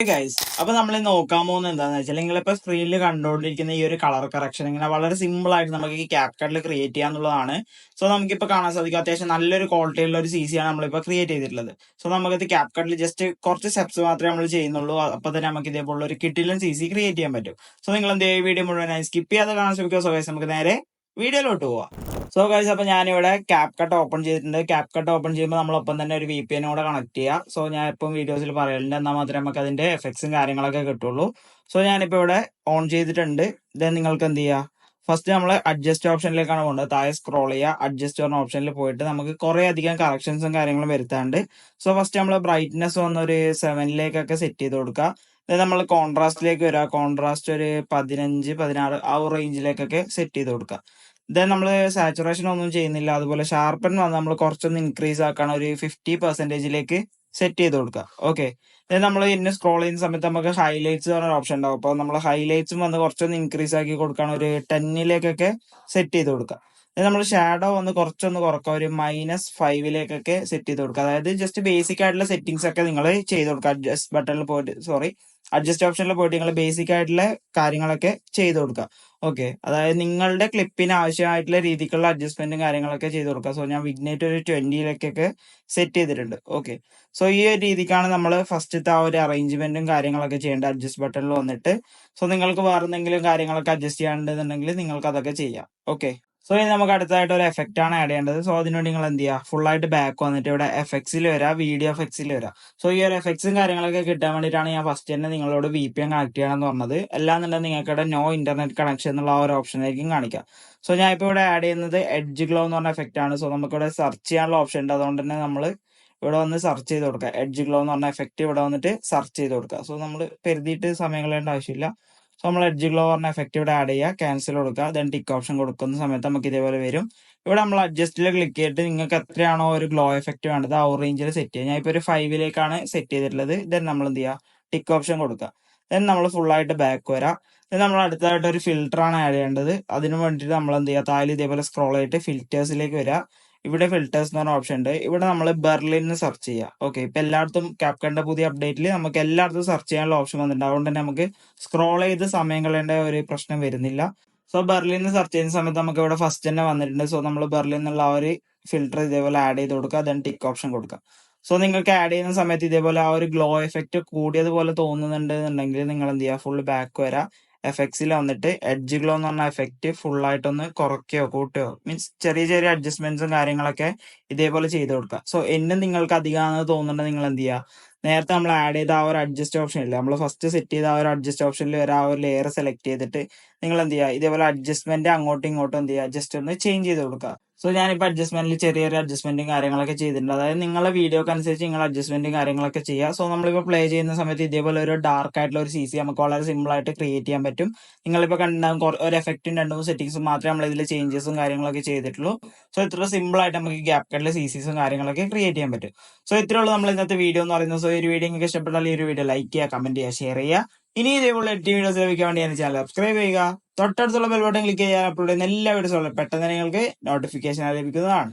Guys, അപ്പൊ നമ്മൾ നോക്കാൻ പോകുന്നത് എന്താന്ന് വെച്ചാൽ നിങ്ങളിപ്പോ സ്ക്രീനിൽ കണ്ടുകൊണ്ടിരിക്കുന്ന ഈ ഒരു കളർ കറക്ഷൻ ഇങ്ങനെ വളരെ സിമ്പിൾ ആയിട്ട് നമുക്ക് ഈ ക്യാപ്കട്ടിൽ ക്രിയേറ്റ് ചെയ്യാന്നുള്ളതാണ്. സോ നമുക്കിപ്പോ കാണാൻ സാധിക്കും അത്യാവശ്യം നല്ലൊരു ക്വാളിറ്റിയുള്ള ഒരു CC ആണ് നമ്മളിപ്പോ ക്രിയേറ്റ് ചെയ്തിട്ടുള്ളത്. സോ നമുക്കത് ക്യാപ്കട്ടിൽ ജസ്റ്റ് കുറച്ച് സ്റ്റെപ്സ് മാത്രമേ നമ്മൾ ചെയ്യുന്നുള്ളൂ. അപ്പൊ തന്നെ നമുക്ക് ഇതേപോലുള്ള ഒരു കിട്ടിലൻ CC ക്രിയേറ്റ് ചെയ്യാൻ പറ്റും. സോ നിങ്ങൾ എന്ത് വീഡിയോ മുഴുവനായി സ്കിപ്പ് ചെയ്യാതെ കാണാൻ ശ്രമിക്കുക. സോ ഗൈസ്, നമുക്ക് നേരെ വീഡിയോയിലോട്ട് പോവാം. സോ ഗൈസ്, അപ്പൊ ഞാനിവിടെ ക്യാപ്കട്ട് ഓപ്പൺ ചെയ്തിട്ടുണ്ട്. ക്യാപ്കട്ട് ഓപ്പൺ ചെയ്യുമ്പോൾ നമ്മളൊപ്പം തന്നെ ഒരു VPN കൂടെ കണക്ട് ചെയ്യുക. സോ ഞാൻ ഇപ്പം വീഡിയോസിൽ പറയലുണ്ട്, എന്നാൽ മാത്രമേ നമുക്ക് അതിന്റെ എഫക്ട്സും കാര്യങ്ങളൊക്കെ കിട്ടുള്ളൂ. സോ ഞാനിപ്പോ ഇവിടെ ഓൺ ചെയ്തിട്ടുണ്ട്. ദെൻ നിങ്ങൾക്ക് എന്ത് ചെയ്യുക, ഫസ്റ്റ് നമ്മൾ അഡ്ജസ്റ്റ് ഓപ്ഷനിലേക്കാണ് പോകേണ്ടത്. താഴെ സ്ക്രോൾ ചെയ്യുക, അഡ്ജസ്റ്റ് പറഞ്ഞ ഓപ്ഷനിൽ പോയിട്ട് നമുക്ക് കുറെ അധികം കറക്ഷൻസും കാര്യങ്ങളും വരുത്താണ്ട്. സോ ഫസ്റ്റ് നമ്മൾ ബ്രൈറ്റ്നെസ് വന്ന ഒരു 7ലേക്കൊക്കെ സെറ്റ് ചെയ്ത് കൊടുക്കുക. നമ്മൾ കോൺട്രാസ്റ്റിലേക്ക് വരിക, കോൺട്രാസ്റ്റ് ഒരു 15-16 ആ ഒരു റേഞ്ചിലേക്കൊക്കെ സെറ്റ് ചെയ്ത് കൊടുക്കുക. ദെൻ നമ്മൾ സാച്ചുറേഷൻ ഒന്നും ചെയ്യുന്നില്ല. അതുപോലെ ഷാർപ്പൻ വന്ന് നമ്മൾ കുറച്ചൊന്ന് ഇൻക്രീസ് ആക്കണം, ഒരു 50%ലേക്ക് സെറ്റ് ചെയ്ത് കൊടുക്കുക. ഓക്കെ, ദെൻ നമ്മൾ ഇന്ന് സ്ക്രോൾ ചെയ്യുന്ന സമയത്ത് നമുക്ക് ഹൈലൈറ്റ്സ് പറഞ്ഞ ഓപ്ഷൻ ഉണ്ടാവും. അപ്പോൾ നമ്മൾ ഹൈലൈറ്റ്സും വന്ന് കുറച്ചൊന്ന് ഇൻക്രീസ് ആക്കി കൊടുക്കണം, ഒരു 10ലേക്കൊക്കെ സെറ്റ് ചെയ്ത് കൊടുക്കുക. നമ്മൾ ഷാഡോ വന്ന് കുറച്ചൊന്ന് കുറക്കുക, ഒരു -5ലേക്കൊക്കെ സെറ്റ് ചെയ്ത് കൊടുക്കുക. അതായത് ജസ്റ്റ് ബേസിക് ആയിട്ടുള്ള സെറ്റിംഗ്സ് ഒക്കെ നിങ്ങൾ ചെയ്ത് കൊടുക്കുക. അഡ്ജസ്റ്റ് ബട്ടണിൽ പോയിട്ട് അഡ്ജസ്റ്റ് ഓപ്ഷനിൽ പോയിട്ട് നിങ്ങൾ ബേസിക് ആയിട്ടുള്ള കാര്യങ്ങളൊക്കെ ചെയ്ത് കൊടുക്കുക. ഓക്കെ, അതായത് നിങ്ങളുടെ ക്ലിപ്പിന് ആവശ്യമായിട്ടുള്ള രീതിക്കുള്ള അഡ്ജസ്റ്റ്മെന്റും കാര്യങ്ങളൊക്കെ ചെയ്ത് കൊടുക്കുക. സോ ഞാൻ വിഗ്നേറ്റ് ഒരു 20ലേക്കൊക്കെ സെറ്റ് ചെയ്തിട്ടുണ്ട്. ഓക്കെ, സോ ഈ ഒരു രീതിക്കാണ് നമ്മൾ ഫസ്റ്റത്തെ ആ ഒരു അറേഞ്ച്മെന്റും കാര്യങ്ങളൊക്കെ ചെയ്യേണ്ടത് അഡ്ജസ്റ്റ് ബട്ടണിൽ വന്നിട്ട്. സോ നിങ്ങൾക്ക് വേറെ എന്തെങ്കിലും കാര്യങ്ങളൊക്കെ അഡ്ജസ്റ്റ് ചെയ്യാണ്ടെന്നുണ്ടെങ്കിൽ നിങ്ങൾക്ക് അതൊക്കെ ചെയ്യാം. ഓക്കെ, സോ ഇനി നമുക്ക് അടുത്തതായിട്ട് ഒരു എഫക്റ്റ് ആണ് ആഡ് ചെയ്യേണ്ടത്. സോ അതിനുവേണ്ടി നിങ്ങൾ എന്ത് ചെയ്യുക, ഫുൾ ആയിട്ട് ബാക്ക് വന്നിട്ട് ഇവിടെ എഫക്ട്സിൽ വരാം, വീഡിയോ എഫക്ട്സിൽ വരാം. സോ ഈ ഒരു എഫക്ട്സും കാര്യങ്ങളൊക്കെ കിട്ടാൻ വേണ്ടിയിട്ടാണ് ഞാൻ ഫസ്റ്റ് തന്നെ നിങ്ങളോട് VPN കണക്ട് ചെയ്യണമെന്ന് പറഞ്ഞത്. അല്ലാന്നുണ്ടെങ്കിൽ നിങ്ങൾക്ക് ഇവിടെ നോ ഇന്റർനെറ്റ് കണക്ഷൻ എന്നുള്ള ആ ഒരു ഓപ്ഷനായിരിക്കും കാണിക്കുക. സോ ഞാൻ ഇപ്പോൾ ഇവിടെ ആഡ് ചെയ്യുന്നത് എഡ്ജ് ഗ്ലോ എന്ന് പറഞ്ഞ എഫക്റ്റ് ആണ്. സോ നമുക്ക് ഇവിടെ സെർച്ച് ചെയ്യാനുള്ള ഓപ്ഷൻ ഉണ്ട്. അതുകൊണ്ട് തന്നെ നമ്മൾ ഇവിടെ വന്ന് സെർച്ച് ചെയ്ത് കൊടുക്കുക. എഡ്ജ് ഗ്ലോ എന്ന് പറഞ്ഞ എഫക്റ്റ് ഇവിടെ വന്നിട്ട് സെർച്ച് ചെയ്ത് കൊടുക്കുക. സോ നമ്മൾ പെരുതിയിട്ട് സമയം കളയേണ്ട ആവശ്യമില്ല. സോ നമ്മൾ എഡ്ജ് ഗ്ലോ പറഞ്ഞ എഫക്റ്റ് ഇവിടെ ആഡ് ചെയ്യുക, ക്യാൻസൽ കൊടുക്കുക. ദെൻ ടിക്ക് ഓപ്ഷൻ കൊടുക്കുന്ന സമയത്ത് നമുക്ക് ഇതേപോലെ വരും. ഇവിടെ നമ്മൾ അഡ്ജസ്റ്റിൽ ക്ലിക്ക് ചെയ്തിട്ട് നിങ്ങൾക്ക് എത്രയാണോ ഒരു ഗ്ലോ എഫക്റ്റ് വേണ്ടത് ആ ഒരു റേഞ്ചിൽ സെറ്റ് ചെയ്യുക. ഞാൻ ഇപ്പോൾ ഒരു 5ലേക്കാണ് സെറ്റ് ചെയ്തിട്ടുള്ളത്. ദെൻ നമ്മൾ എന്ത് ചെയ്യുക, ടിക്ക് ഓപ്ഷൻ കൊടുക്കുക. ദെൻ നമ്മൾ ഫുൾ ആയിട്ട് ബാക്ക് വരാം. ദെൻ നമ്മൾ അടുത്തതായിട്ട് ഒരു ഫിൽറ്റർ ആണ് ആഡ് ചെയ്യേണ്ടത്. അതിന് വേണ്ടിയിട്ട് നമ്മൾ എന്ത് ചെയ്യുക, താഴെ ഇതേപോലെ സ്ക്രോൾ ചെയ്തിട്ട് ഫിൽറ്റേഴ്സിലേക്ക് വരിക. ഇവിടെ ഫിൽറ്റേഴ്സ് എന്ന് പറഞ്ഞ ഓപ്ഷൻ ഉണ്ട്. ഇവിടെ നമ്മൾ ബെർലിൻ സെർച്ച് ചെയ്യുക. ഓക്കെ, ഇപ്പൊ എല്ലായിടത്തും ക്യാപ്കട്ടിന്റെ പുതിയ അപ്ഡേറ്റിൽ നമുക്ക് എല്ലായിടത്തും സെർച്ച് ചെയ്യാനുള്ള ഓപ്ഷൻ വന്നിട്ടുണ്ട്. അതുകൊണ്ട് തന്നെ നമുക്ക് സ്ക്രോൾ ചെയ്ത് സമയം കളയേണ്ട ഒരു പ്രശ്നം വരുന്നില്ല. സോ ബെർലിൻ സെർച്ച് ചെയ്യുന്ന സമയത്ത് നമുക്ക് ഇവിടെ ഫസ്റ്റ് തന്നെ വന്നിട്ടുണ്ട്. സോ നമ്മൾ ബെർലിൻ എന്നുള്ള ആ ഒരു ഫിൽറ്റർ ഇതേപോലെ ആഡ് ചെയ്ത് കൊടുക്കുക. ദെൻ ടിക്ക് ഓപ്ഷൻ കൊടുക്കുക. സോ നിങ്ങൾക്ക് ആഡ് ചെയ്യുന്ന സമയത്ത് ഇതേപോലെ ആ ഒരു ഗ്ലോ എഫക്റ്റ് കൂടിയതുപോലെ തോന്നുന്നുണ്ട് എന്നുണ്ടെങ്കിൽ നിങ്ങൾ എന്ത് ചെയ്യുക, ഫുൾ ബാക്ക് വരാം. എഫക്ട്സിൽ വന്നിട്ട് എഡ്ജ് ഗ്ലോ എന്ന് പറഞ്ഞ എഫക്റ്റ് ഫുൾ ആയിട്ടൊന്ന് കുറയ്ക്കുകയോ കൂട്ടുകയോ, മീൻസ് ചെറിയ ചെറിയ അഡ്ജസ്റ്റ്മെന്റ്സും കാര്യങ്ങളൊക്കെ ഇതേപോലെ ചെയ്ത് കൊടുക്കുക. സോ എന്നെ നിങ്ങൾക്ക് അധികമാണെന്ന് തോന്നുന്നുണ്ടെങ്കിൽ നിങ്ങൾ എന്ത് ചെയ്യുക, നേരത്തെ നമ്മൾ ആഡ് ചെയ്ത ആ ഒരു അഡ്ജസ്റ്റ് ഓപ്ഷൻ ഇല്ല, നമ്മൾ ഫസ്റ്റ് സെറ്റ് ചെയ്ത ആ ഒരു അഡ്ജസ്റ്റ് ഓപ്ഷനിൽ വരെ ആ ഒരു ലെയർ സെലക്ട് ചെയ്തിട്ട് നിങ്ങൾ എന്ത് ചെയ്യുക, ഇതേപോലെ അഡ്ജസ്റ്റ്മെന്റ് അങ്ങോട്ടും ഇങ്ങോട്ടും എന്ത് ചെയ്യുക, ജസ്റ്റ് ഒന്ന് ചേഞ്ച് ചെയ്ത് കൊടുക്കുക. സോ ഞാനിപ്പോൾ അഡ്ജസ്റ്റ്മെന്റിൽ ചെറിയൊരു അഡ്ജസ്റ്റ്മെന്റും കാര്യങ്ങളൊക്കെ ചെയ്തിട്ടുണ്ട്. അതായത് നിങ്ങളുടെ വീഡിയോക്ക് അനുസരിച്ച് നിങ്ങൾ അഡ്ജസ്റ്റ്മെന്റും കാര്യങ്ങളൊക്കെ ചെയ്യുക. സോ നമ്മളിപ്പോൾ പ്ലേ ചെയ്യുന്ന സമയത്ത് ഇതേപോലെ ഒരു ഡാർക്ക് ആയിട്ടുള്ള ഒരു CC നമുക്ക് വളരെ സിമ്പിൾ ആയിട്ട് ക്രിയേറ്റ് ചെയ്യാൻ പറ്റും. നിങ്ങളിപ്പോൾ കണ്ടാകും ഒരു എഫക്റ്റും 2-3 സെറ്റിംഗ്സും മാത്രമേ നമ്മൾ ഇതിൽ ചേഞ്ചസും കാര്യങ്ങളൊക്കെ ചെയ്തിട്ടുള്ളൂ. സോ ഇത്ര സിമ്പിൾ ആയിട്ട് നമുക്ക് ക്യാപ്കട്ടിലെ CCസും കാര്യങ്ങളൊക്കെ ക്രിയേറ്റ് ചെയ്യാൻ പറ്റും. സോ ഇത്രേ ഉള്ളൂ നമ്മൾ ഇന്നത്തെ വീഡിയോ എന്ന് പറയുന്നത്. സോ ഈ ഒരു വീഡിയോ നിങ്ങൾക്ക് ഇഷ്ടപ്പെട്ടാൽ ഈ ഒരു വീഡിയോ ലൈക്ക് ചെയ്യുക, കമന്റ് ചെയ്യുക, ഷെയർ ചെയ്യുക. ഇനി ഇതേപോലെ വീഡിയോസ് ലഭിക്കാൻ വേണ്ടി എന്റെ ചാനൽ സബ്സ്ക്രൈബ് ചെയ്യുക. തൊട്ടടുത്തുള്ള ബെൽ ബട്ടൺ ക്ലിക്ക് ചെയ്യാൻ അപ്ലോഡ് ചെയ്യുന്ന എല്ലാ വീഡിയോസുകളും പെട്ടെന്ന് നിങ്ങൾക്ക് നോട്ടിഫിക്കേഷൻ ലഭിക്കുന്നതാണ്.